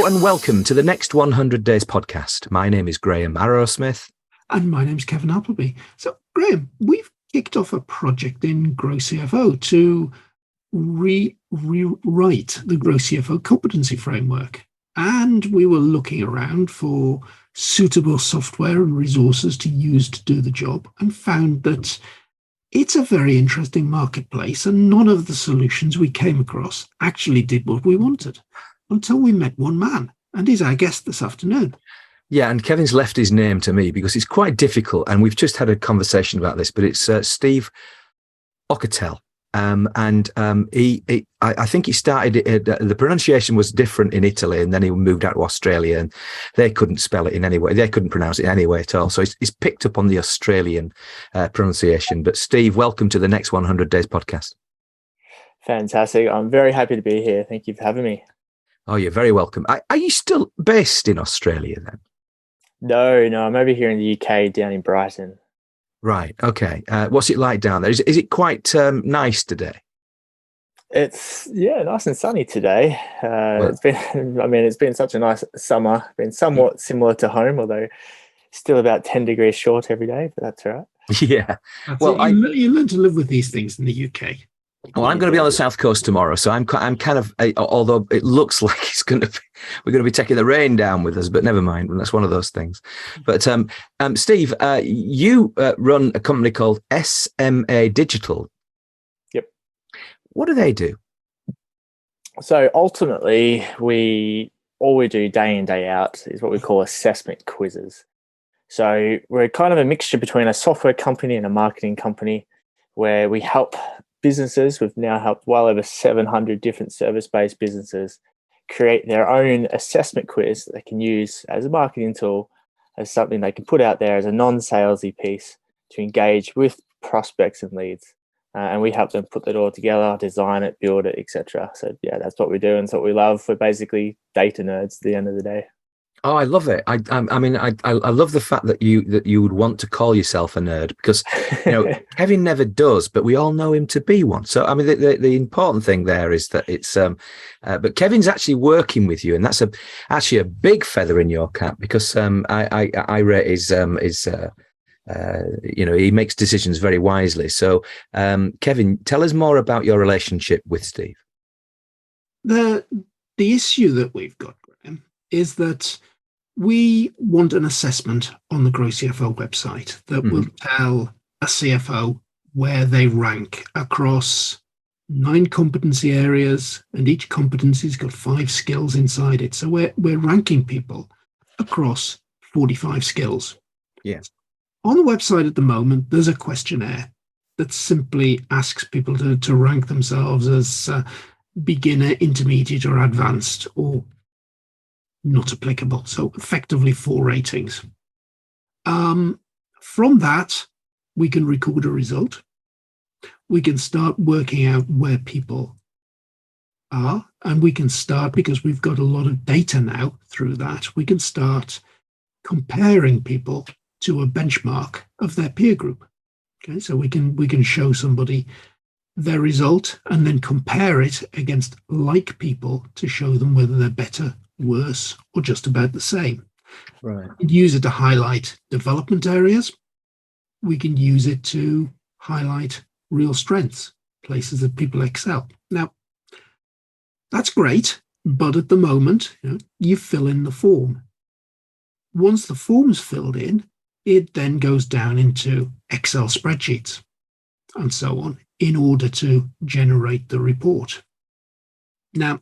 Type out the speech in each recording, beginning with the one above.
Hello and welcome to the Next 100 Days podcast. My name is Graham Arrowsmith. And my name's Kevin Appleby. So, Graham, we've kicked off a project in GrowCFO to rewrite the GrowCFO competency framework. And we were looking around for suitable software and resources to use to do the job and found that it's a very interesting marketplace, and none of the solutions we came across actually did what we wanted until we met one man, and he's our guest this afternoon. Yeah, and Kevin's left his name to me because it's quite difficult, and we've just had a conversation about this, but it's Steve Auchettl. I think he started the pronunciation was different in Italy, and then he moved out to Australia, and they couldn't spell it in any way. They couldn't pronounce it in any way at all. So he's picked up on the Australian pronunciation. But Steve, welcome to the Next 100 Days podcast. Fantastic. I'm very happy to be here. Thank you for having me. Oh, you're very welcome. Are you still based in Australia then? No, I'm over here in the UK, down in Brighton. Right. Okay. What's it like down there? Is it quite nice today? It's nice and sunny today. It's been such a nice summer. Been somewhat similar to home, although still about 10 degrees short every day. But that's all right. Yeah. You learn to live with these things in the UK. Well, I'm going to be on the south coast tomorrow, so I'm kind of. Although it looks like we're going to be taking the rain down with us, but never mind. That's one of those things. But Steve, you run a company called SMA Digital. Yep. What do they do? So ultimately, all we do day in, day out is what we call assessment quizzes. So we're kind of a mixture between a software company and a marketing company, where we help businesses. We've now helped well over 700 different service-based businesses create their own assessment quiz that they can use as a marketing tool, as something they can put out there as a non-salesy piece to engage with prospects and leads. And we help them put that all together, design it, build it, etc. So yeah, that's what we do, and it's what we love. We're basically data nerds at the end of the day. Oh, I love it. I love the fact that you would want to call yourself a nerd, because Kevin never does, but we all know him to be one. So I mean, the important thing there is that it's but Kevin's actually working with you, and that's actually a big feather in your cap, because I rate his he makes decisions very wisely. So Kevin, tell us more about your relationship with Steve. The issue that we've got, Graham, is that we want an assessment on the GrowCFO website that will tell a CFO where they rank across 9 competency areas, and each competency's got 5 skills inside it. So we're ranking people across 45 skills. Yeah. On the website at the moment, there's a questionnaire that simply asks people to rank themselves as beginner, intermediate, or advanced, or not applicable. So effectively 4 ratings. From that, we can record a result. We can start working out where people are, and we can start, because we've got a lot of data now through that, we can start comparing people to a benchmark of their peer group. Okay, so we can show somebody their result and then compare it against like people to show them whether they're better, worse, or just about the same. Right. We can use it to highlight development areas. We can use it to highlight real strengths, places that people excel. Now, that's great, but at the moment, you fill in the form. Once the form's filled in, it then goes down into Excel spreadsheets and so on in order to generate the report. Now,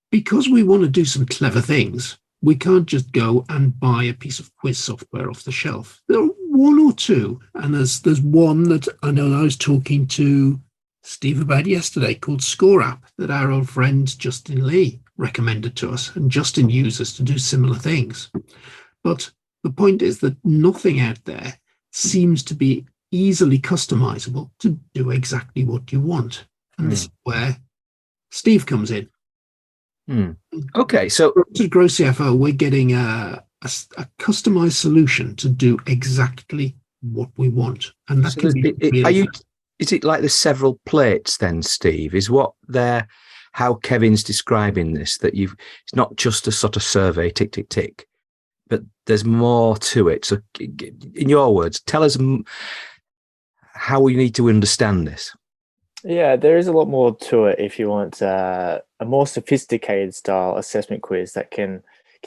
because we want to do some clever things, we can't just go and buy a piece of quiz software off the shelf. There are 1 or 2, and there's one that I know I was talking to Steve about yesterday called ScoreApp that our old friend Justin Lee recommended to us, and Justin uses to do similar things. But the point is that nothing out there seems to be easily customizable to do exactly what you want. And this is where Steve comes in. Okay, so to GrowCFO, we're getting a customized solution to do exactly what we want, and that can be. Is it like the several plates then, Steve? Is what they're how Kevin's describing this, that it's not just a sort of survey, tick, tick, tick, but there's more to it. So in your words, tell us how we need to understand this. Yeah, there is a lot more to it if you want a more sophisticated style assessment quiz that can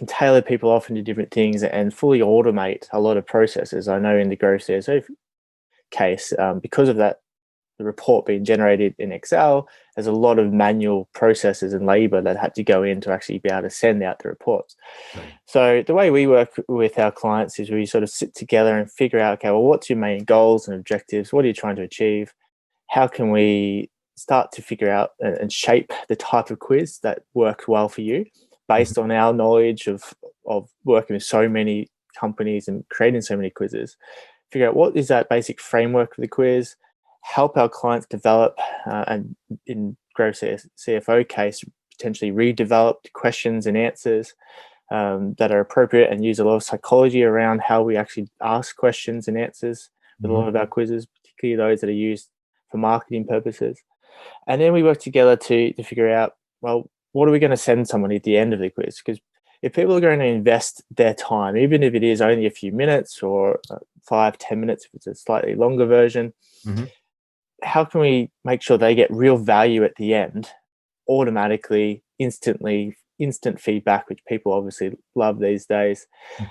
tailor people off into different things and fully automate a lot of processes. I know in the GrowCFO case, because of that, the report being generated in Excel, there's a lot of manual processes and labor that had to go in to actually be able to send out the reports. Right. So the way we work with our clients is we sort of sit together and figure out, okay, well, what's your main goals and objectives? What are you trying to achieve? How can we start to figure out and shape the type of quiz that works well for you based on our knowledge of working with so many companies and creating so many quizzes? Figure out what is that basic framework for the quiz, help our clients develop, and in GrowCFO case, potentially redevelop questions and answers that are appropriate, and use a lot of psychology around how we actually ask questions and answers with a lot of our quizzes, particularly those that are used for marketing purposes. And then we work together to figure out, well, what are we going to send someone at the end of the quiz? Because if people are going to invest their time, even if it is only a few minutes or 5-10 minutes, if it's a slightly longer version, how can we make sure they get real value at the end, automatically, instantly, instant feedback, which people obviously love these days.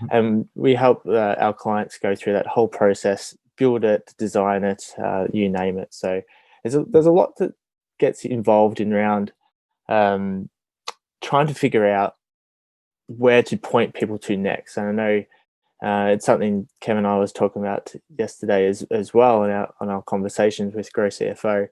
And we help our clients go through that whole process, build it, design it, you name it. So there's a lot that gets involved in around trying to figure out where to point people to next. And I know it's something Kevin and I was talking about yesterday as well on our conversations with GrowCFO,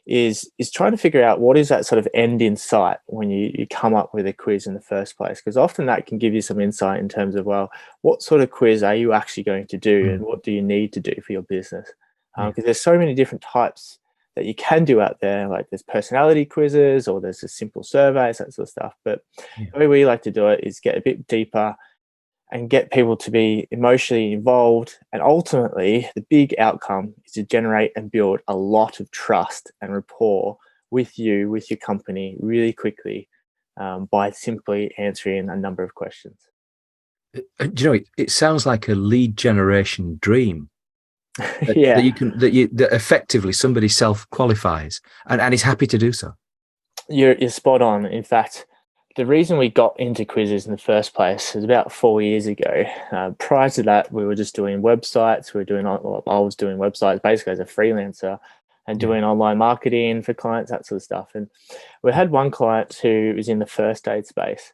is trying to figure out what is that sort of end in sight when you come up with a quiz in the first place, because often that can give you some insight in terms of, well, what sort of quiz are you actually going to do and what do you need to do for your business? Because there's so many different types that you can do out there, like there's personality quizzes or there's just simple surveys, that sort of stuff. But the way we like to do it is get a bit deeper and get people to be emotionally involved. And ultimately, the big outcome is to generate and build a lot of trust and rapport with you, with your company, really quickly by simply answering a number of questions. It sounds like a lead generation dream. That effectively somebody self-qualifies and is happy to do so. You're spot on. In fact, the reason we got into quizzes in the first place was about 4 years ago. Prior to that, we were just doing websites. I was doing websites basically as a freelancer and doing online marketing for clients, that sort of stuff. And we had one client who was in the first aid space,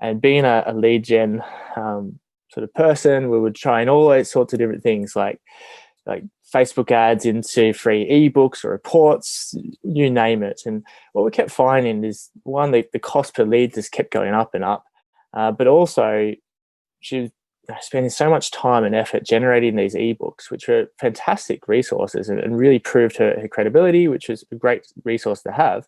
and being a lead gen sort of person, we would try all those sorts of different things like Facebook ads into free ebooks or reports, you name it. And what we kept finding is, one, the cost per lead just kept going up and up, but also she was spending so much time and effort generating these ebooks, which were fantastic resources and really proved her credibility, which was a great resource to have.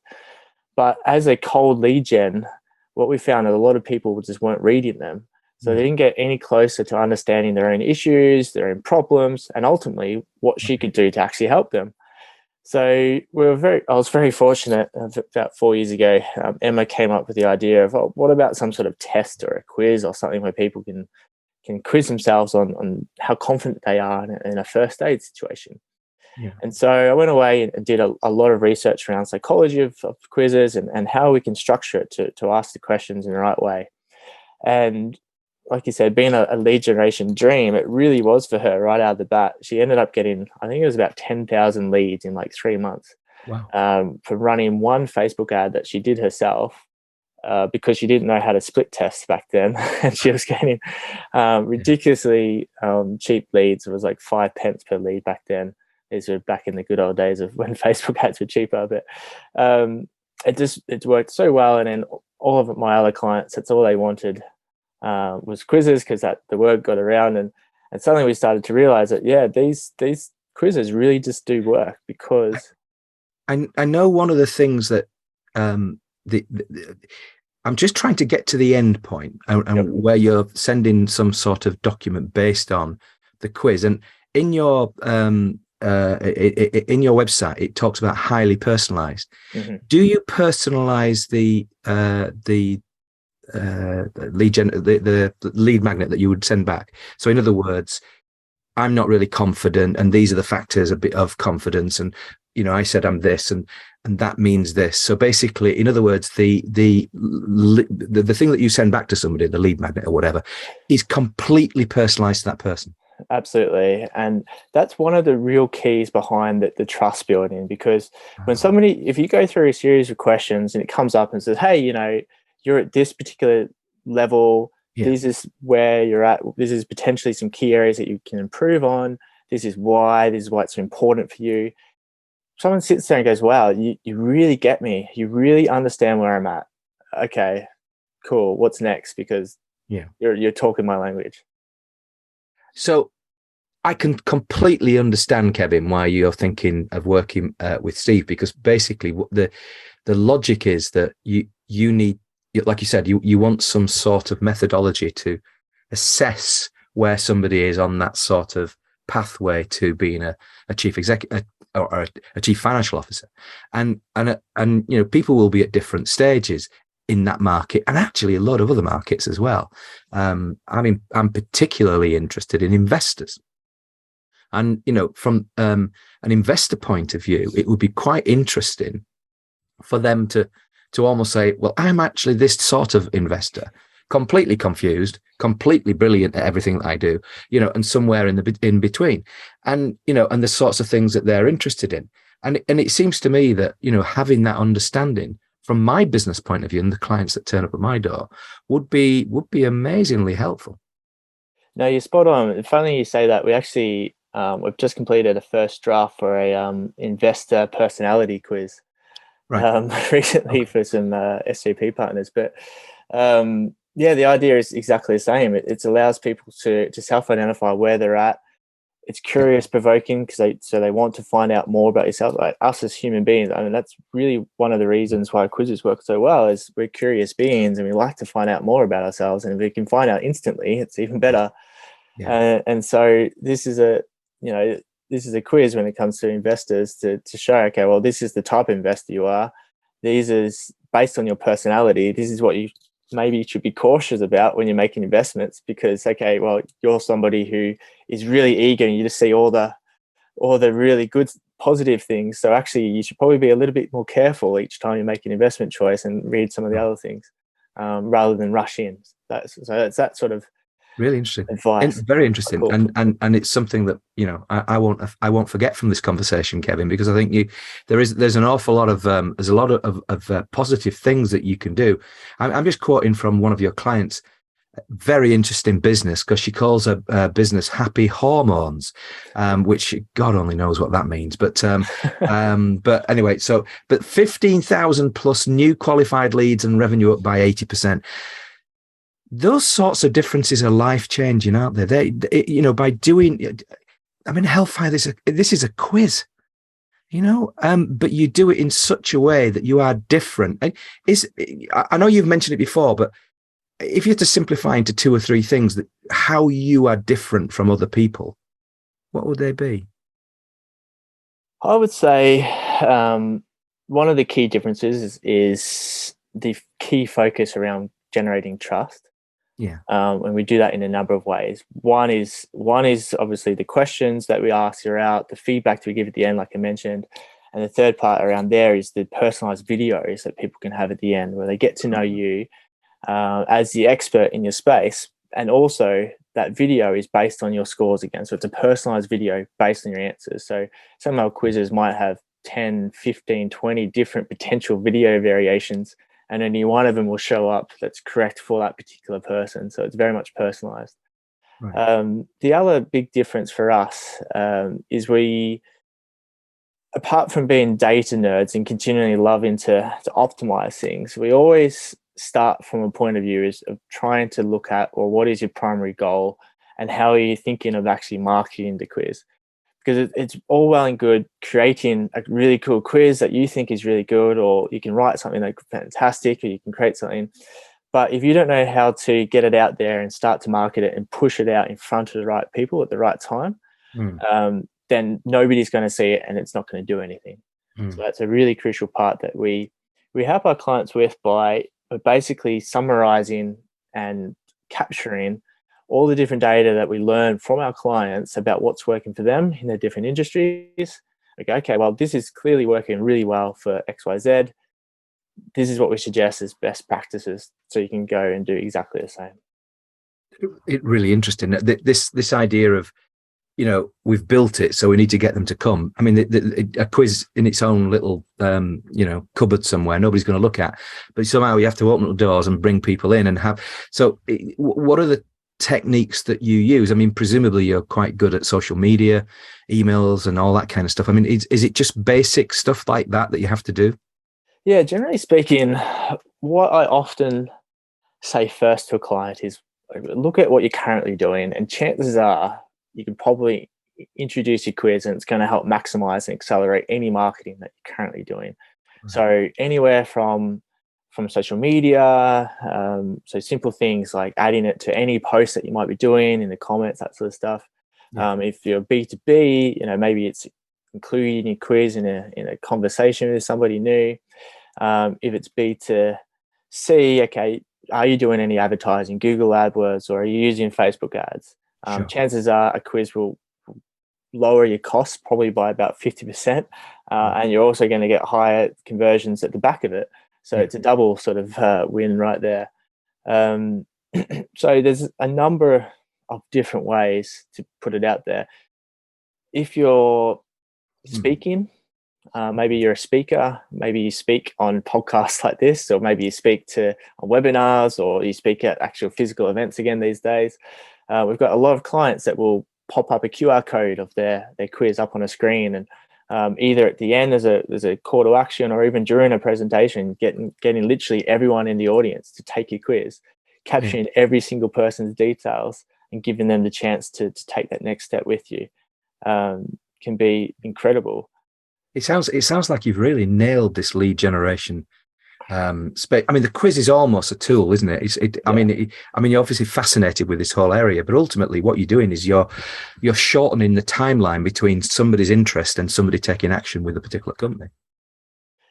But as a cold lead gen, what we found is a lot of people just weren't reading them. So they didn't get any closer to understanding their own issues, their own problems, and ultimately what she could do to actually help them. So I was very fortunate. About 4 years ago, Emma came up with the idea of, what about some sort of test or a quiz or something where people can quiz themselves on how confident they are in a first aid situation. And so I went away and did a lot of research around psychology of quizzes and how we can structure it to ask the questions in the right way. And like you said, being a lead generation dream, it really was for her right out of the bat. She ended up getting, I think it was about 10,000 leads in like 3 months. Wow. For running one Facebook ad that she did herself because she didn't know how to split test back then. And she was getting ridiculously cheap leads. It was like 5 pence per lead back then. These were back in the good old days of when Facebook ads were cheaper. But it worked so well. And then all of my other clients, that's all they wanted. Was quizzes, because the word got around, and suddenly we started to realize that these quizzes really just do work. Because I know one of the things that I'm just trying to get to the end point and where you're sending some sort of document based on the quiz, and in your in your website, it talks about highly personalized. Mm-hmm. Do you personalize the lead magnet that you would send back? So in other words, I'm not really confident, and these are the factors a bit of confidence, and I said I'm this, and that means this. So basically, in other words, the thing that you send back to somebody, the lead magnet or whatever, is completely personalized to that person. Absolutely. And that's one of the real keys behind the trust building, because when somebody, if you go through a series of questions and it comes up and says, hey, you're at this particular level, this is where you're at, this is potentially some key areas that you can improve on, this is why it's important for you. Someone sits there and goes, wow, you really get me. You really understand where I'm at. Okay, cool. What's next? Because you're talking my language. So I can completely understand, Kevin, why you're thinking of working with Steve, because basically the logic is that you need, like you said, you want some sort of methodology to assess where somebody is on that sort of pathway to being a chief executive or a chief financial officer, and people will be at different stages in that market, and actually a lot of other markets as well. I'm particularly interested in investors, and from an investor point of view, it would be quite interesting for them to almost say, well, I'm actually this sort of investor, completely confused, completely brilliant at everything that I do, and somewhere in between, and and the sorts of things that they're interested in, and it seems to me that having that understanding from my business point of view and the clients that turn up at my door would be amazingly helpful. No, you're spot on. Funny you say that. We actually we've just completed a first draft for a investor personality quiz, recently for some SCP partners. But the idea is exactly the same. It allows people to self-identify where they're at. It's curious provoking because they want to find out more about yourself. Like us as human beings, that's really one of the reasons why quizzes work so well, is we're curious beings and we like to find out more about ourselves. And if we can find out instantly, it's even better. And so this is a quiz when it comes to investors to show, okay, well, this is the type of investor you are. These is based on your personality. This is what you maybe should be cautious about when you're making investments, because, okay, well, you're somebody who is really eager and you just see all the really good positive things. So actually you should probably be a little bit more careful each time you make an investment choice and read some of the other things rather than rush in. That's that sort of really interesting advice. And very interesting. Cool. And it's something that I won't forget from this conversation, Kevin, because I think there's an awful lot of there's a lot of positive things that you can do. I'm just quoting from one of your clients, very interesting business, because she calls her business Happy Hormones, which God only knows what that means, but but anyway, but 15,000 plus new qualified leads and revenue up by 80%. Those sorts of differences are life-changing, aren't they? By doing, Hellfire, this is a quiz, but you do it in such a way that you are different. I know you've mentioned it before, but if you had to simplify into 2 or 3 things that how you are different from other people, what would they be? I would say one of the key differences is the key focus around generating trust. And we do that in a number of ways. One is obviously the questions that we ask throughout, the feedback that we give at the end, like I mentioned. And the third part around there is the personalized videos that people can have at the end, where they get to know you as the expert in your space. And also that video is based on your scores again. So it's a personalized video based on your answers. So some of our quizzes might have 10, 15, 20 different potential video variations, and only one of them will show up that's correct for that particular person. So it's very much personalized. Right. The other big difference for us is we, apart from being data nerds and continually loving to optimize things, we always start from a point of view of trying to look at, well, what is your primary goal and how are you thinking of actually marketing the quiz? Because it's all well and good creating a really cool quiz that you think is really good, or you can write something that's fantastic, or you can create something. But if you don't know how to get it out there and start to market it and push it out in front of the right people at the right time, then nobody's going to see it and it's not going to do anything. So that's a really crucial part that we help our clients with by basically summarizing and capturing all the different data that we learn from our clients about what's working for them in their different industries. Okay, well, this is clearly working really well for XYZ. This is what we suggest as best practices, so you can go and do exactly the same. It's really interesting. This idea of, we've built it, so we need to get them to come. I mean, a quiz in its own little, cupboard somewhere, nobody's going to look at, but somehow you have to open the doors and bring people in and have. So what are the techniques that you use? I mean, presumably you're quite good at social media, emails and all that kind of stuff. I mean, is it just basic stuff like that you have to do? Yeah, generally speaking, what I often say first to a client is look at what you're currently doing, and chances are you can probably introduce your quiz and it's going to help maximize and accelerate any marketing that you're currently doing. So anywhere from social media, so simple things like adding it to any post that you might be doing in the comments, that sort of stuff. If you're B2B, maybe it's including your quiz in a conversation with somebody new. If it's B2C, okay, are you doing any advertising, Google AdWords, or are you using Facebook ads? Sure. Chances are a quiz will lower your costs probably by about 50%, and you're also going to get higher conversions at the back of it. So it's a double sort of win right there. So there's a number of different ways to put it out there. If you're speaking, maybe you're a speaker, maybe you speak on podcasts like this, or maybe you speak on webinars, or you speak at actual physical events again these days. We've got a lot of clients that will pop up a QR code of their quiz up on a screen, and either at the end there's a call to action, or even during a presentation, getting literally everyone in the audience to take your quiz, capturing every single person's details and giving them the chance to take that next step with you, can be incredible. It sounds like you've really nailed this lead generation space. I mean, the quiz is almost a tool, isn't it? I mean, you're obviously fascinated with this whole area, but ultimately, what you're doing is you're shortening the timeline between somebody's interest and somebody taking action with a particular company.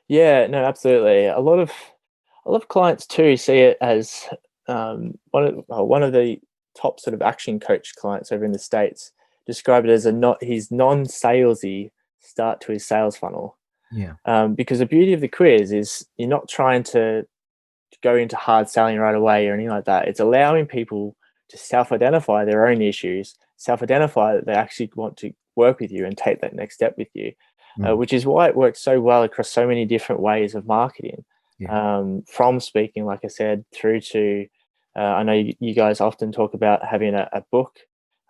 Yeah, no, absolutely. A lot of clients too see it as one of the top sort of action coach clients over in the States describe it as his non-salesy start to his sales funnel. Because the beauty of the quiz is you're not trying to go into hard selling right away or anything like that. It's allowing people to self-identify their own issues, self-identify that they actually want to work with you and take that next step with you, which is why it works so well across so many different ways of marketing, from speaking, like I said, through to, I know you guys often talk about having a book.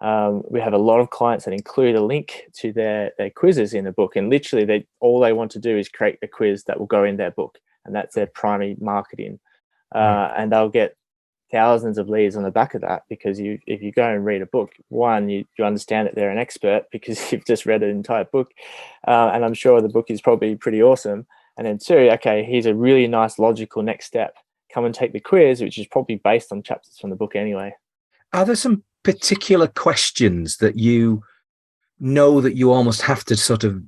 We have a lot of clients that include a link to their quizzes in the book, and literally all they want to do is create a quiz that will go in their book, and that's their primary marketing. And they'll get thousands of leads on the back of that, because if you go and read a book, one, you understand that they're an expert because you've just read an entire book, and I'm sure the book is probably pretty awesome. And then two, okay, here's a really nice logical next step. Come and take the quiz, which is probably based on chapters from the book anyway. Are there some particular questions that you know that you almost have to sort of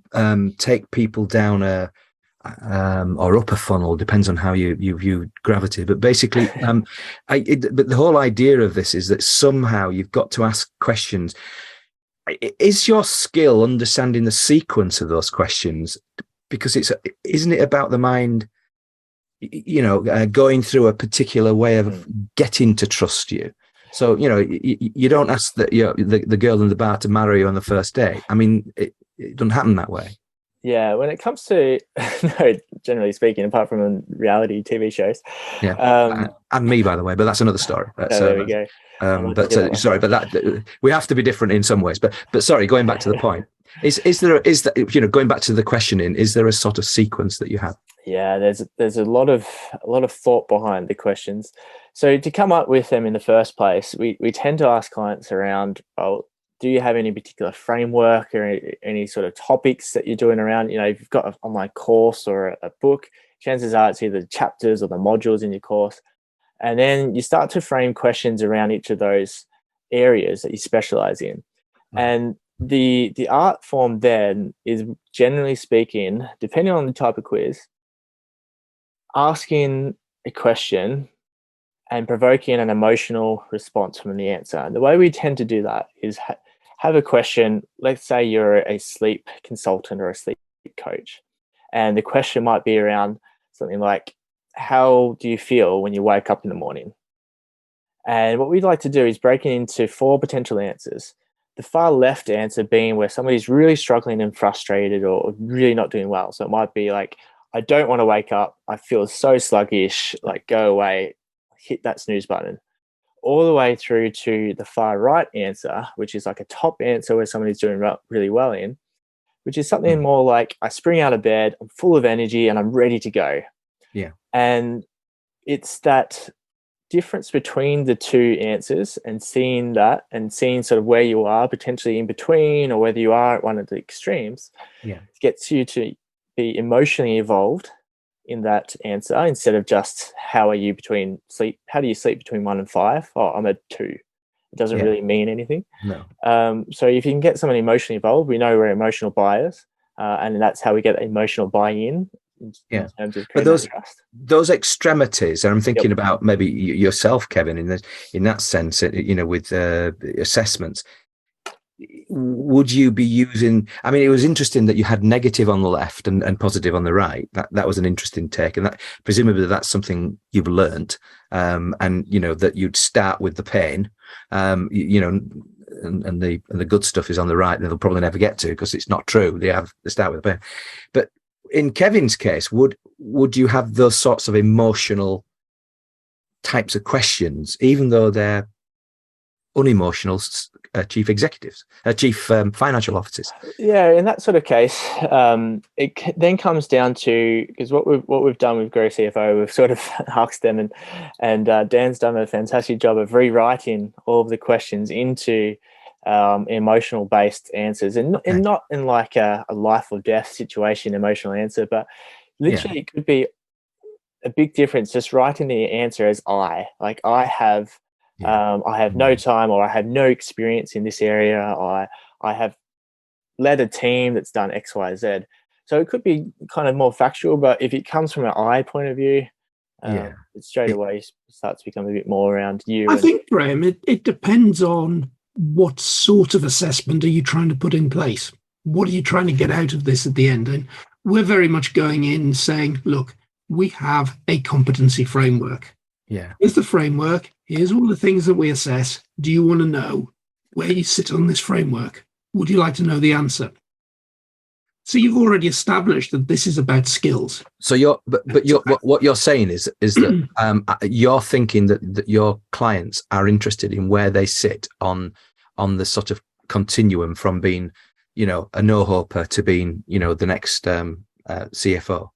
take people down or up a funnel, depends on how you view gravity, but basically but the whole idea of this is that somehow you've got to ask questions. Is your skill understanding the sequence of those questions? Because isn't it about the mind, going through a particular way of getting to trust you? So, you don't ask the girl in the bar to marry you on the first day. I mean, it doesn't happen that way. Yeah, when it comes to, no, generally speaking, apart from reality TV shows. Yeah, and me, by the way, but that's another story. There we go. Sorry, but that we have to be different in some ways. But sorry, going back to the point, is there going back to the questioning, is there a sort of sequence that you have? Yeah, there's a lot of thought behind the questions. So to come up with them in the first place, we tend to ask clients around, do you have any particular framework or any sort of topics that you're doing around? If you've got an online course or a book, chances are it's either the chapters or the modules in your course. And then you start to frame questions around each of those areas that you specialize in. And the art form then is, generally speaking, depending on the type of quiz, asking a question and provoking an emotional response from the answer. And the way we tend to do that is have a question. Let's say you're a sleep consultant or a sleep coach, and the question might be around something like, how do you feel when you wake up in the morning? And what we'd like to do is break it into 4 potential answers. The far left answer being where somebody's really struggling and frustrated or really not doing well. So it might be like, I don't want to wake up. I feel so sluggish, like go away, hit that snooze button. All the way through to the far right answer, which is like a top answer where somebody's doing really well in, which is something more like, I spring out of bed, I'm full of energy and I'm ready to go. Yeah. And it's that difference between the 2 answers and seeing that and seeing sort of where you are potentially in between or whether you are at one of the extremes gets you to be emotionally involved in that answer instead of just how do you sleep between 1 and 5? Oh, I'm at 2. It doesn't really mean anything. No. So if you can get someone emotionally involved, we know we're emotional buyers, and that's how we get emotional buy-in. In terms of but those extremities, and I'm thinking about maybe yourself, Kevin, in that sense, with assessments. Would you be using? I mean, it was interesting that you had negative on the left and positive on the right. That was an interesting take, and that presumably that's something you've learnt, and that you'd start with the pain, and the good stuff is on the right. That they'll probably never get to because it's not true. They start with the pain, but in Kevin's case, would you have those sorts of emotional types of questions, even though they're unemotional chief financial officers? Yeah, in that sort of case, it then comes down to, because what we've done with GrowCFO, we've sort of asked them, and Dan's done a fantastic job of rewriting all of the questions into emotional based answers, and not in like a life or death situation emotional answer, but literally it could be a big difference just writing the answer as I have no time, or I have no experience in this area, or I have led a team that's done X, Y, Z. So it could be kind of more factual, but if it comes from an I point of view, it straight away starts to become a bit more around you. I think, Graham, it depends on what sort of assessment are you trying to put in place? What are you trying to get out of this at the end? And we're very much going in saying, look, we have a competency framework. Yeah. Here's the framework. Here's all the things that we assess. Do you want to know where you sit on this framework? Would you like to know the answer? So you've already established that this is about skills. So what you're saying is that you're thinking that your clients are interested in where they sit on the sort of continuum from being, a no-hoper to being, the next CFO.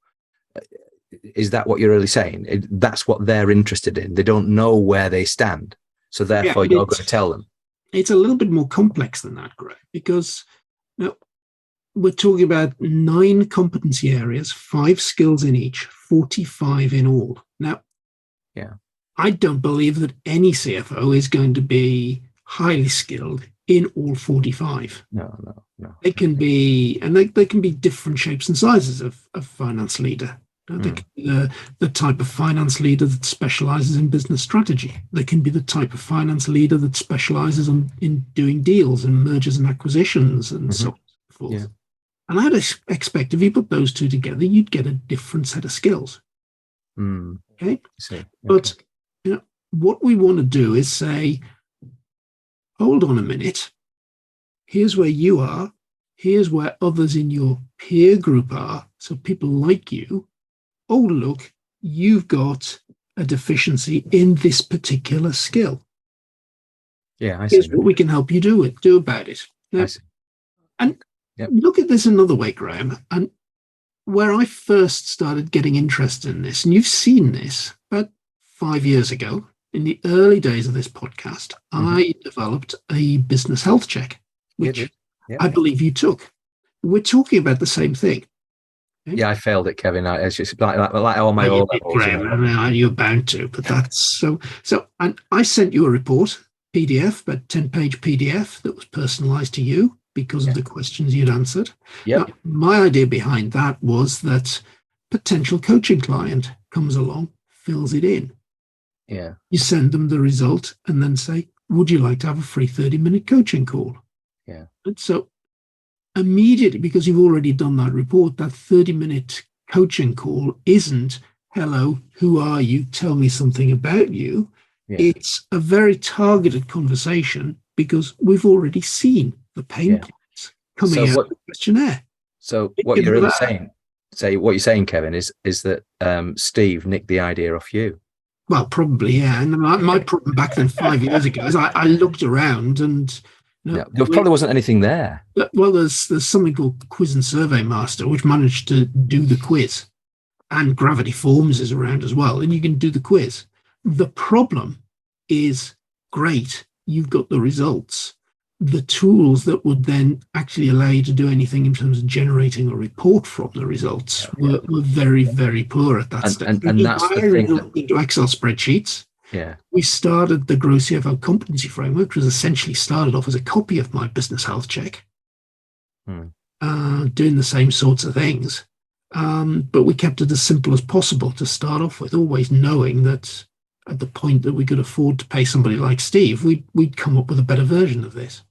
Is that what you're really saying? That's what they're interested in. They don't know where they stand, so therefore you're going to tell them. It's a little bit more complex than that, Greg, because we're talking about 9 competency areas, 5 skills in each, 45 in all. Now, I don't believe that any CFO is going to be highly skilled in all 45. No. They can be, and they can be different shapes and sizes of finance leader. They can be the type of finance leader that specializes in business strategy. They can be the type of finance leader that specializes in doing deals and mergers and acquisitions and so on and so forth. Yeah. And I'd expect if you put those 2 together, you'd get a different set of skills. Okay? But what we want to do is say, hold on a minute. Here's where you are. Here's where others in your peer group are. So people like you. Oh, look, you've got a deficiency in this particular skill. Yeah, I see. Here's what we can help you do about it. Now, I see. And look at this another way, Graham. And where I first started getting interested in this, and you've seen this about 5 years ago, in the early days of this podcast, I developed a business health check, which I believe you took. We're talking about the same thing. Okay? Yeah, I failed it, Kevin. It's just like all my old levels. You're bound to, but that's so. And I sent you a report, PDF, about 10-page PDF that was personalised to you. because of the questions you'd answered. Yep. Now, my idea behind that was that potential coaching client comes along, fills it in. Yeah. You send them the result and then say, would you like to have a free 30-minute coaching call? Yeah. And so immediately, because you've already done that report, that 30-minute coaching call isn't, hello, who are you? Tell me something about you. Yeah. It's a very targeted conversation because we've already seen the pain points coming out of the questionnaire. So what you're really saying, Kevin, is that Steve nicked the idea off you. Well, probably, yeah. And my problem back then, 5 years ago, is I looked around and there probably wasn't anything there. Well, there's something called Quiz and Survey Master, which managed to do the quiz, and Gravity Forms is around as well, and you can do the quiz. The problem is, great, you've got the results. The tools that would then actually allow you to do anything in terms of generating a report from the results were very, very poor at that stage. And that's the thing. Into Excel spreadsheets. Yeah. We started the GrowCFO competency framework, which was essentially started off as a copy of my business health check, doing the same sorts of things. But we kept it as simple as possible to start off with, always knowing that at the point that we could afford to pay somebody like Steve, we'd come up with a better version of this.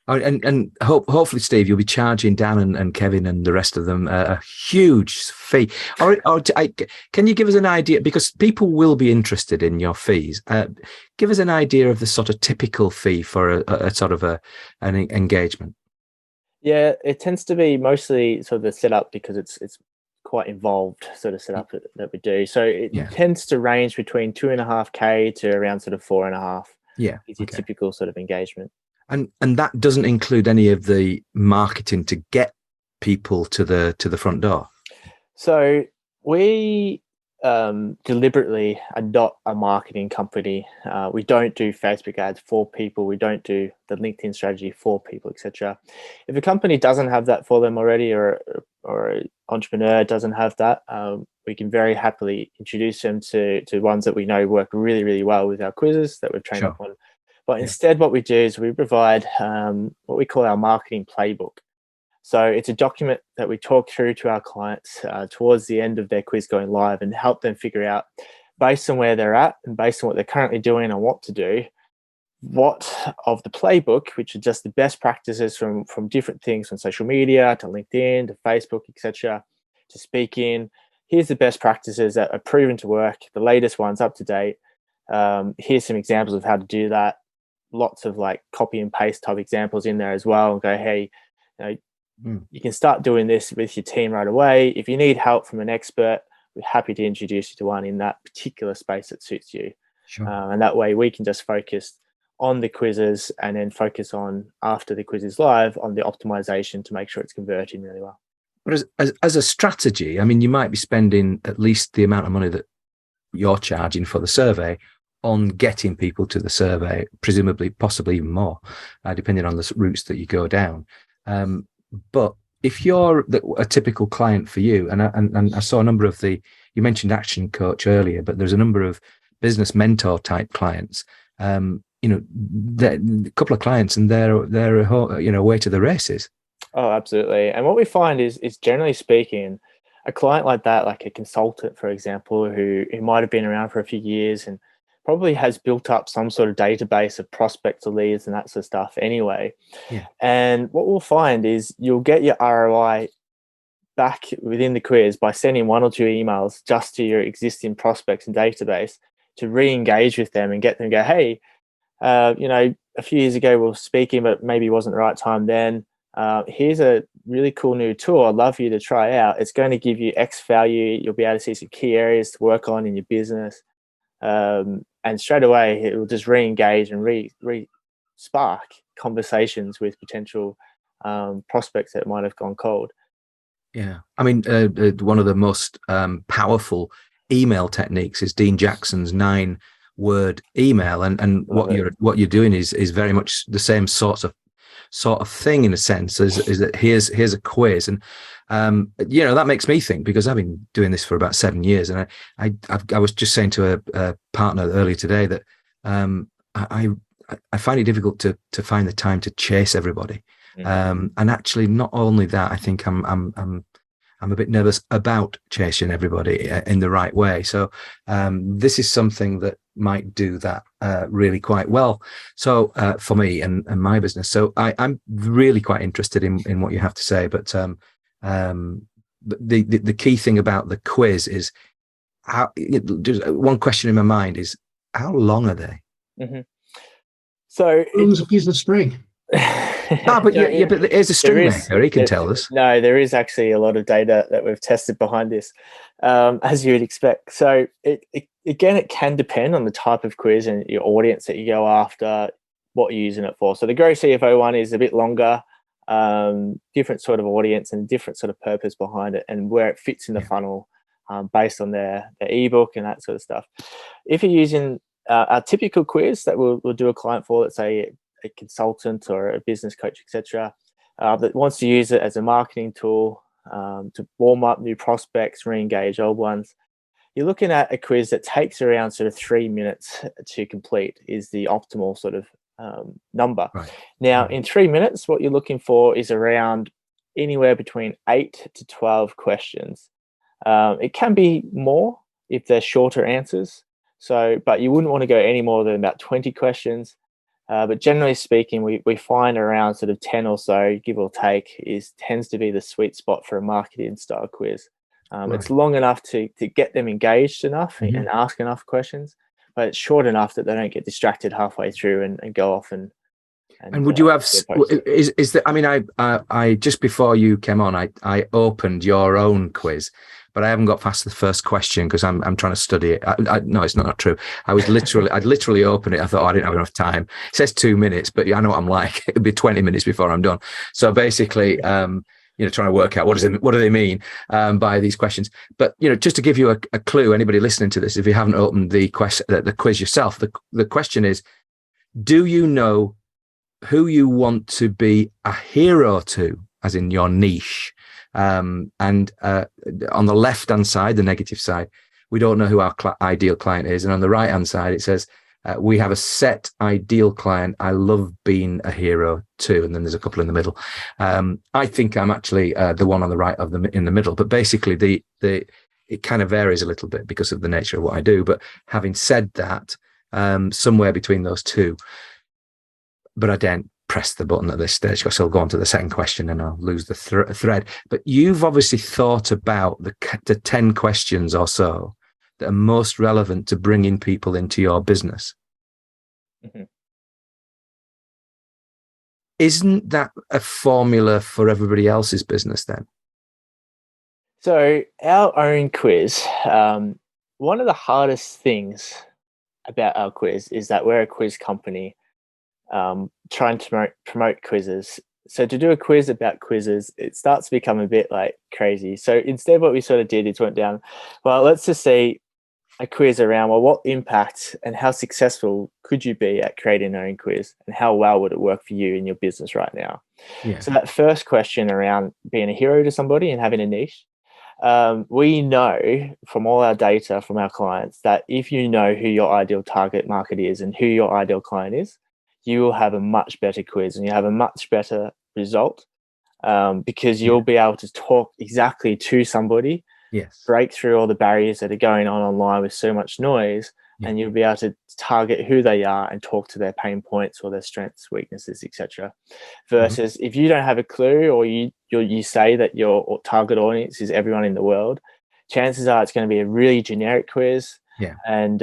Oh, and hopefully, Steve, you'll be charging Dan and Kevin and the rest of them a huge fee. Can you give us an idea, because people will be interested in your fees? Give us an idea of the sort of typical fee for a sort of an engagement. Yeah, it tends to be mostly sort of the setup, because it's quite involved sort of setup that we do. So it tends to range between $2,500 to around sort of $4,500. Yeah, is your typical sort of engagement. And that doesn't include any of the marketing to get people to the front door. So we deliberately are not a marketing company. We don't do Facebook ads for people. We don't do the LinkedIn strategy for people, etc. If a company doesn't have that for them already, or an entrepreneur doesn't have that, we can very happily introduce them to ones that we know work really, really well with our quizzes that we've trained up on. But instead, what we do is we provide what we call our marketing playbook. So it's a document that we talk through to our clients towards the end of their quiz going live, and help them figure out, based on where they're at and based on what they're currently doing and what to do, what of the playbook, which are just the best practices from different things, from social media to LinkedIn to Facebook, etc., to speaking. Here's the best practices that are proven to work, the latest ones up to date. Here's some examples of how to do that. Lots of like copy and paste type examples in there as well, and go, hey, you can start doing this with your team right away. If you need help from an expert, we're happy to introduce you to one in that particular space that suits you. Sure. And that way we can just focus on the quizzes, and then focus on, after the quiz is live, on the optimization to make sure it's converting really well. But as a strategy, I mean, you might be spending at least the amount of money that you're charging for the survey on getting people to the survey, presumably, possibly even more, depending on the routes that you go down. But if you're a typical client for you, and I saw a number of you mentioned Action Coach earlier, but there's a number of business mentor type clients. A couple of clients, and they're away to the races. Oh, absolutely. And what we find is generally speaking, a client like that, like a consultant, for example, who might have been around for a few years and probably has built up some sort of database of prospects or leads and that sort of stuff anyway. Yeah. And what we'll find is you'll get your ROI back within the quiz by sending 1 or 2 emails just to your existing prospects and database to re-engage with them and get them to go, hey, a few years ago we were speaking, but maybe it wasn't the right time then. Here's a really cool new tool I'd love for you to try out. It's going to give you X value. You'll be able to see some key areas to work on in your business. And straight away, it will just re-engage and re-spark conversations with potential prospects that might have gone cold. Yeah. I mean, one of the most powerful email techniques is Dean Jackson's 9-word email. And what you're doing is very much the same sort of thing, in a sense, is that here's a quiz. And that makes me think, because I've been doing this for about 7 years, and I was just saying to a partner earlier today that I find it difficult to find the time to chase everybody. And actually, not only that, I think I'm a bit nervous about chasing everybody in the right way. So this is something that might do that really quite well. So for me and my business. So I'm really quite interested in what you have to say. But the key thing about the quiz is just one question in my mind is, how long are they? Mm-hmm. So it's a piece of string. But but there's a string maker. He can tell us. No, there is actually a lot of data that we've tested behind this, as you would expect. So it can depend on the type of quiz and your audience that you go after, what you're using it for. So the GrowCFO one is a bit longer, different sort of audience and different sort of purpose behind it, and where it fits in the funnel, based on their ebook and that sort of stuff. If you're using a typical quiz that we'll do a client for, let's say a consultant or a business coach, etc., that wants to use it as a marketing tool to warm up new prospects, re-engage old ones, you're looking at a quiz that takes around sort of 3 minutes to complete is the optimal sort of number. Right. Now, in 3 minutes, what you're looking for is around anywhere between 8 to 12 questions. It can be more if they're shorter answers. So, but you wouldn't want to go any more than about 20 questions. But generally speaking, we find around sort of 10 or so, give or take, tends to be the sweet spot for a marketing style quiz. Right. It's long enough to get them engaged enough and ask enough questions, but it's short enough that they don't get distracted halfway through and go off and would you have is that, I mean, I just before you came on, I opened your own quiz, but I haven't got past the first question because I'm trying to study it. No, it's not true. I'd literally opened it. I thought, I didn't have enough time. It says 2 minutes, but I know what I'm like. It'll be 20 minutes before I'm done. So basically, trying to work out what do they mean by these questions. But just to give you a clue, anybody listening to this, if you haven't opened the quiz yourself, the question is, do you know who you want to be a hero to, as in your niche? And on the left-hand side, the negative side, we don't know who our ideal client is. And on the right-hand side, it says, we have a set ideal client I love being a hero to. And then there's a couple in the middle. I think I'm actually the one on the right in the middle. But basically, it kind of varies a little bit because of the nature of what I do. But having said that, somewhere between those two. But I don't press the button at this stage because I'll go on to the second question and I'll lose the thread. But you've obviously thought about the 10 questions or so that are most relevant to bringing people into your business. Mm-hmm. Isn't that a formula for everybody else's business then? So our own quiz, one of the hardest things about our quiz is that we're a quiz company trying to promote quizzes. So to do a quiz about quizzes, it starts to become a bit like crazy. So instead what we sort of did is went down, well, let's just say a quiz around, well, what impact and how successful could you be at creating your own quiz, and how well would it work for you in your business right now? Yeah. So that first question around being a hero to somebody and having a niche, we know from all our data from our clients that if you know who your ideal target market is and who your ideal client is, you will have a much better quiz and you have a much better result, because you'll be able to talk exactly to somebody, break through all the barriers that are going on online with so much noise, and you'll be able to target who they are and talk to their pain points or their strengths, weaknesses, etc. Versus if you don't have a clue, or you say that your target audience is everyone in the world, chances are it's going to be a really generic quiz. And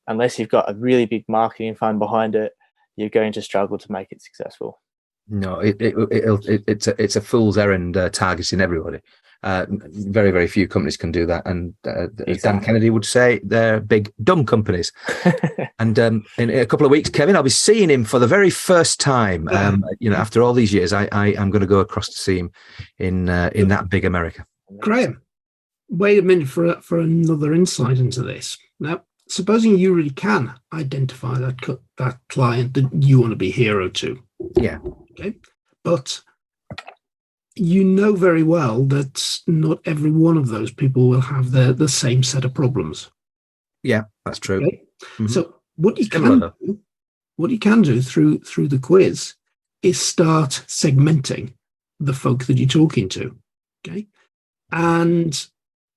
unless you've got a really big marketing fund behind it, you're going to struggle to make it successful. No, it's a fool's errand targeting everybody. Very, very few companies can do that. And as Dan Kennedy would say, they're big, dumb companies. And in a couple of weeks, Kevin, I'll be seeing him for the very first time. After all these years, I'm going to go across to see him in that big America. Graham, wait a minute for another insight into this. Now, supposing you really can identify that client that you want to be hero to. Yeah. Okay. But you know very well that not every one of those people will have the same set of problems. Yeah, that's true. Okay? Mm-hmm. So what you can do through the quiz is start segmenting the folk that you're talking to. Okay. And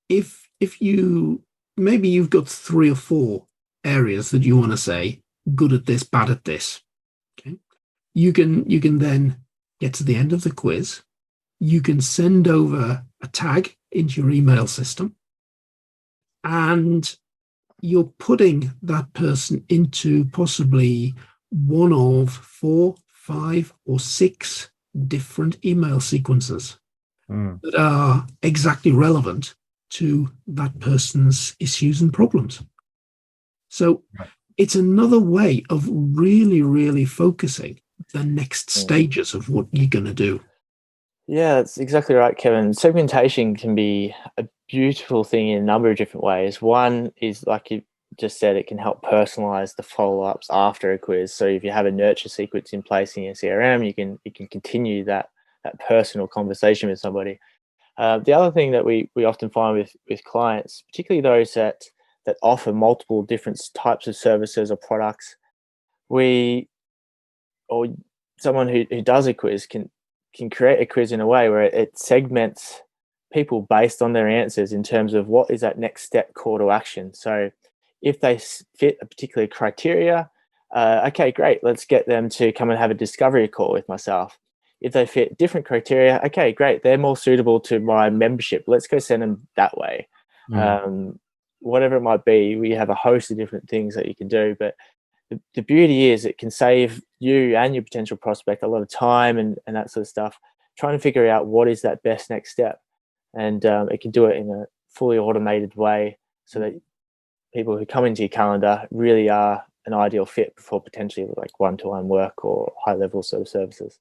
if you, maybe you've got 3 or 4 areas that you want to say, good at this, bad at this. Okay. You can then get to the end of the quiz. You can send over a tag into your email system, and you're putting that person into possibly one of 4, 5, or 6 different email sequences that are exactly relevant to that person's issues and problems. So it's another way of really, really focusing the next stages of what you're going to do. Yeah, that's exactly right, Kevin. Segmentation can be a beautiful thing in a number of different ways. One is, like you just said, it can help personalize the follow-ups after a quiz. So if you have a nurture sequence in place in your CRM, you can continue that personal conversation with somebody. The other thing that we often find with clients, particularly those that offer multiple different types of services or products, or someone who does a quiz can create a quiz in a way where it segments people based on their answers in terms of what is that next step call to action. So if they fit a particular criteria, okay, great, let's get them to come and have a discovery call with myself. If they fit different criteria, okay, great, they're more suitable to my membership, let's go send them that way. Whatever it might be, we have a host of different things that you can do, but the beauty is it can save you and your potential prospect a lot of time and that sort of stuff, trying to figure out what is that best next step. And it can do it in a fully automated way so that people who come into your calendar really are an ideal fit for potentially like one-to-one work or high-level sort of services.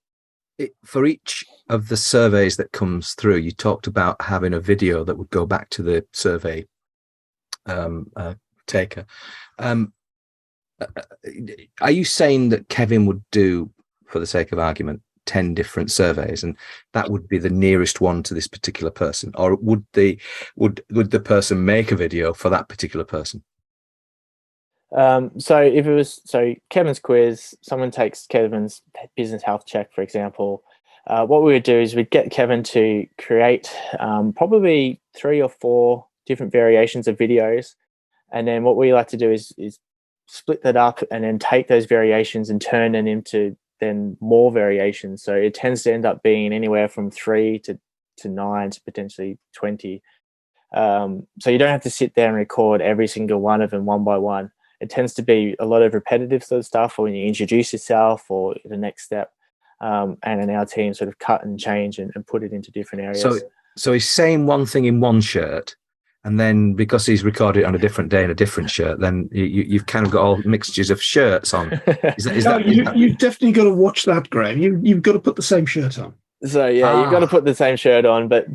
For each of the surveys that comes through, you talked about having a video that would go back to the survey taker. Are you saying that Kevin would do, for the sake of argument, 10 different surveys, and that would be the nearest one to this particular person, or would the person make a video for that particular person? So if it was Kevin's quiz, someone takes Kevin's business health check, for example. What we would do is we'd get Kevin to create probably 3 or 4 different variations of videos, and then what we like to do is split that up and then take those variations and turn them into then more variations. So it tends to end up being anywhere from 3 to 9 to potentially 20. So you don't have to sit there and record every single one of them one by one. It tends to be a lot of repetitive sort of stuff, or when you introduce yourself or the next step, and then our team sort of cut and change and put it into different areas. So he's saying one thing in one shirt, and then because he's recorded it on a different day in a different shirt, then you've kind of got all mixtures of shirts on. You've definitely got to watch that, Graham. You've got to put the same shirt on. So yeah, you've got to put the same shirt on, but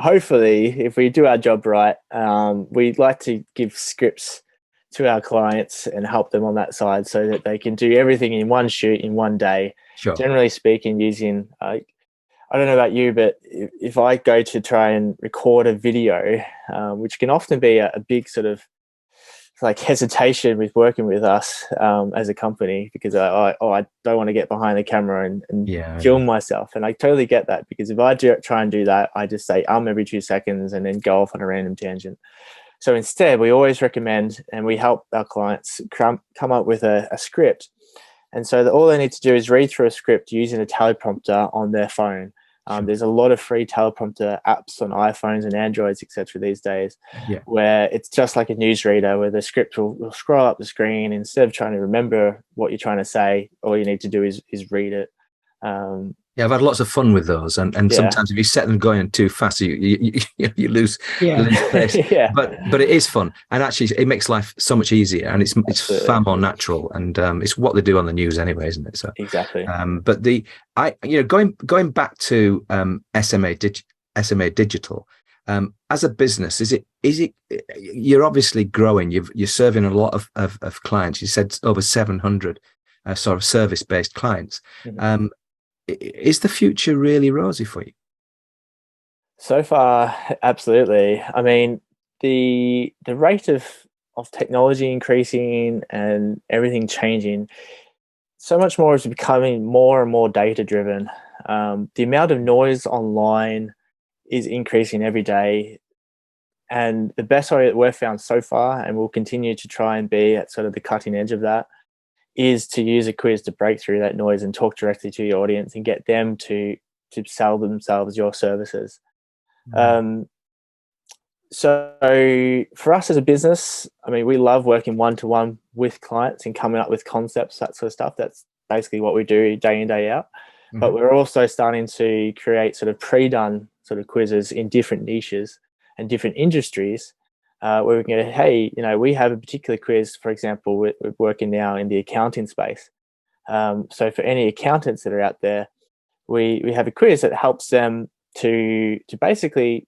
hopefully, if we do our job right, we'd like to give scripts to our clients and help them on that side so that they can do everything in one shoot in one day. Sure. Generally speaking, using I don't know about you, but if I go to try and record a video, which can often be a big sort of like hesitation with working with us as a company, because I don't want to get behind the camera and film myself. And I totally get that, because if I try and do that, I just say every 2 seconds and then go off on a random tangent. So instead, we always recommend, and we help our clients come up with a script. And so all they need to do is read through a script using a teleprompter on their phone. There's a lot of free teleprompter apps on iPhones and Androids, etc. these days, where it's just like a newsreader, where the script will scroll up the screen. Instead of trying to remember what you're trying to say, all you need to do is read it. I've had lots of fun with those, and sometimes if you set them going too fast, you lose pace. But it is fun, and actually it makes life so much easier, and it's far more natural, and it's what they do on the news anyway, isn't it? So exactly. But going back to SMA Digital, as a business, is it you're obviously growing. You're serving a lot of clients. You said over 700 sort of service-based clients. Mm-hmm. Is the future really rosy for you? So far, absolutely. I mean, the rate of technology increasing and everything changing, so much more is becoming more and more data driven. The amount of noise online is increasing every day. And the best way that we've found so far, and we'll continue to try and be at sort of the cutting edge of that, is to use a quiz to break through that noise and talk directly to your audience and get them to sell themselves your services. So for us as a business, I mean, we love working one-to-one with clients and coming up with concepts, that sort of stuff. That's basically what we do day in, day out. Mm-hmm. But we're also starting to create sort of pre-done sort of quizzes in different niches and different industries, where we can go, hey, we have a particular quiz. For example, we're working now in the accounting space. So for any accountants that are out there, we have a quiz that helps them to basically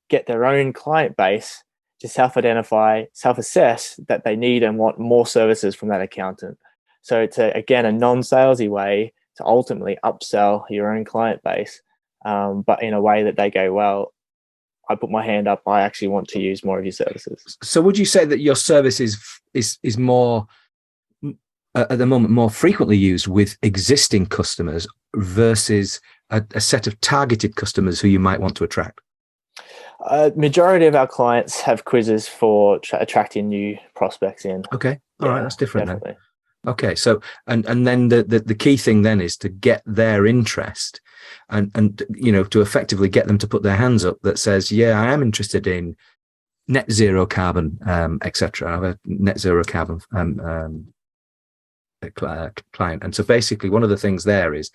get their own client base to self-identify, self-assess that they need and want more services from that accountant. So it's, again, a non-salesy way to ultimately upsell your own client base, but in a way that they go, well, I put my hand up, I actually want to use more of your services. So would you say that your service is more, at the moment, more frequently used with existing customers versus a set of targeted customers who you might want to attract? Majority of our clients have quizzes for attracting new prospects in. Okay. All right. That's different definitely. Then. Okay. So, and then the key thing then is to get their interest and to effectively get them to put their hands up that says, yeah, I am interested in net zero carbon, etc. I have a net zero carbon client. And so basically one of the things there is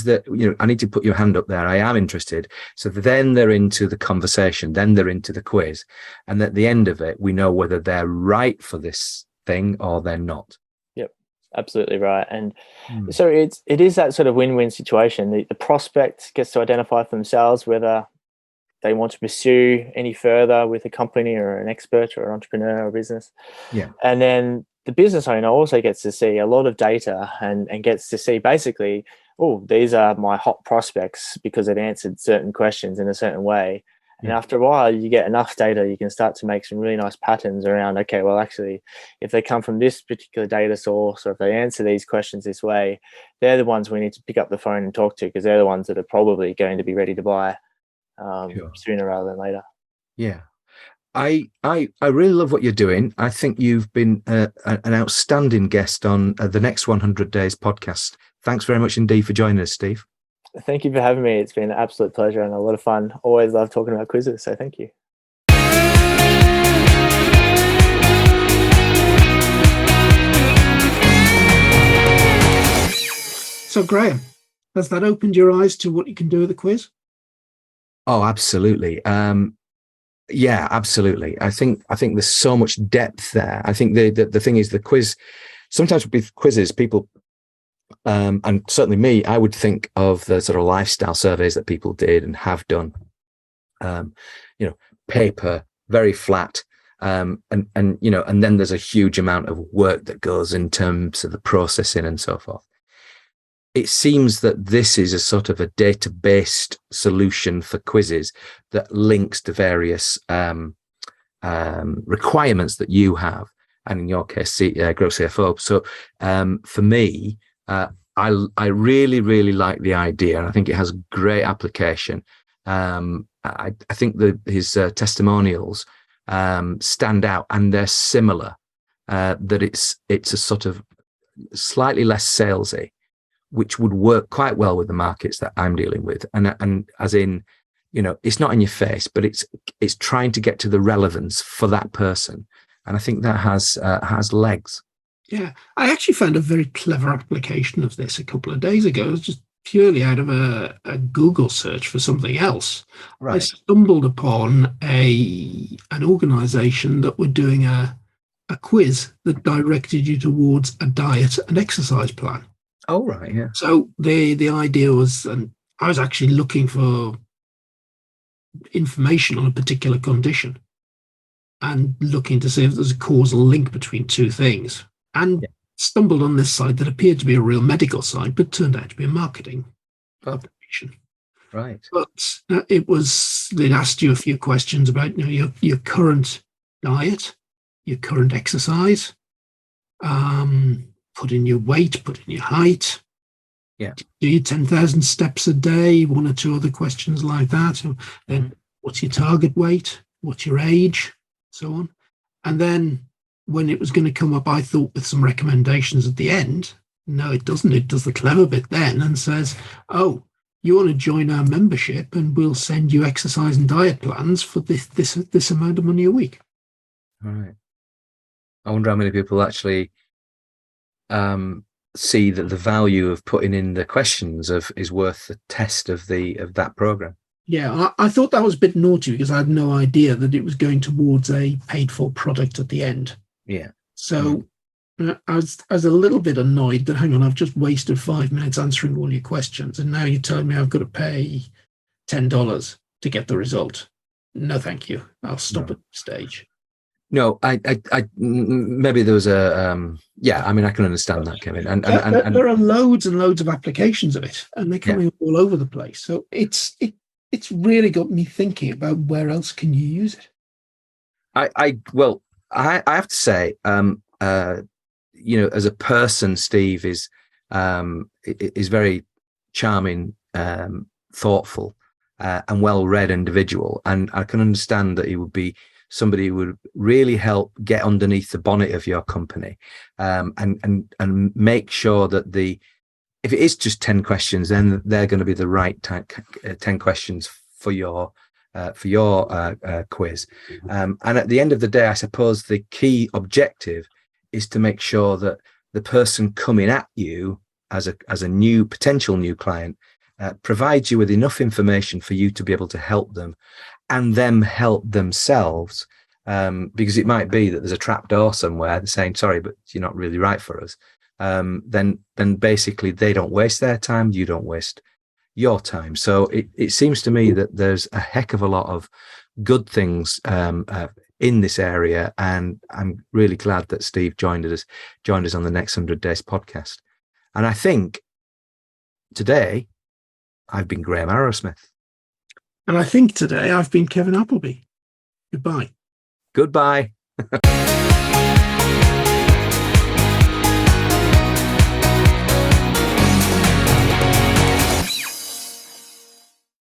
that, I need to put your hand up there. I am interested. So then they're into the conversation, then they're into the quiz. And at the end of it, we know whether they're right for this thing or they're not. Yep, absolutely right. And so it is that sort of win-win situation. The prospect gets to identify for themselves whether they want to pursue any further with a company or an expert or an entrepreneur or business. Yeah. And then the business owner also gets to see a lot of data and gets to see basically, oh, these are my hot prospects because it answered certain questions in a certain way. And after a while, you get enough data, you can start to make some really nice patterns around, okay, well, actually, if they come from this particular data source or if they answer these questions this way, they're the ones we need to pick up the phone and talk to because they're the ones that are probably going to be ready to buy sooner rather than later. Yeah. I really love what you're doing. I think you've been an outstanding guest on the Next 100 Days podcast. Thanks very much indeed for joining us, Steve. Thank you for having me. It's been an absolute pleasure and a lot of fun. Always love talking about quizzes, so thank you. So, Graham, has that opened your eyes to what you can do with a quiz? Oh, absolutely. Yeah, absolutely. I think there's so much depth there. I think the thing is the quiz. Sometimes with quizzes, people, and certainly me, I would think of the sort of lifestyle surveys that people did and have done. Paper, very flat, and then there's a huge amount of work that goes in terms of the processing and so forth. It seems that this is a sort of a data-based solution for quizzes that links to various requirements that you have, and in your case, GrowCFO. So for me, I really, really like the idea, and I think it has great application. I think his testimonials stand out, and they're similar. That it's a sort of slightly less salesy, which would work quite well with the markets that I'm dealing with. And as in, it's not in your face, but it's trying to get to the relevance for that person. And I think that has legs. Yeah, I actually found a very clever application of this a couple of days ago. It was just purely out of a Google search for something else. Right. I stumbled upon an organization that were doing a quiz that directed you towards a diet and exercise plan. Oh, right, yeah. So the idea was, and I was actually looking for information on a particular condition and looking to see if there's a causal link between two things, and stumbled on this site that appeared to be a real medical site, but turned out to be a marketing application. Right. But it asked you a few questions about your current diet, your current exercise, put in your weight, put in your height. Yeah. Do your 10,000 steps a day? One or two other questions like that. Then what's your target weight? What's your age? So on. And then when it was going to come up, I thought with some recommendations at the end. No, it doesn't. It does the clever bit then and says, oh, you want to join our membership and we'll send you exercise and diet plans for this amount of money a week. All right. I wonder how many people actually see that the value of putting in the questions is worth the test of that program. Yeah, I thought that was a bit naughty because I had no idea that it was going towards a paid for product at the end. Yeah. So I was a little bit annoyed that, hang on, I've just wasted 5 minutes answering all your questions, and now you're telling me I've got to pay $10 to get the result. No, thank you. I'll stop at this stage. No, I maybe there was a yeah. I mean, I can understand that, Kevin. And there are loads and loads of applications of it, and they're coming all over the place. So it's really got me thinking about where else can you use it. I have to say, as a person, Steve is very charming, thoughtful, and well-read individual, and I can understand that he would be somebody who would really help get underneath the bonnet of your company, and make sure that if it is just 10 questions, then they're going to be the right 10 questions for your quiz. And at the end of the day, I suppose the key objective is to make sure that the person coming at you as a potential new client provides you with enough information for you to be able to help them and them help themselves, because it might be that there's a trapdoor somewhere saying, sorry, but you're not really right for us. Then basically they don't waste their time, you don't waste your time. So it seems to me that there's a heck of a lot of good things in this area, and I'm really glad that Steve joined us on the Next 100 Days podcast. And I think today I've been Graham Arrowsmith. And I think today I've been Kevin Appleby. Goodbye. Goodbye.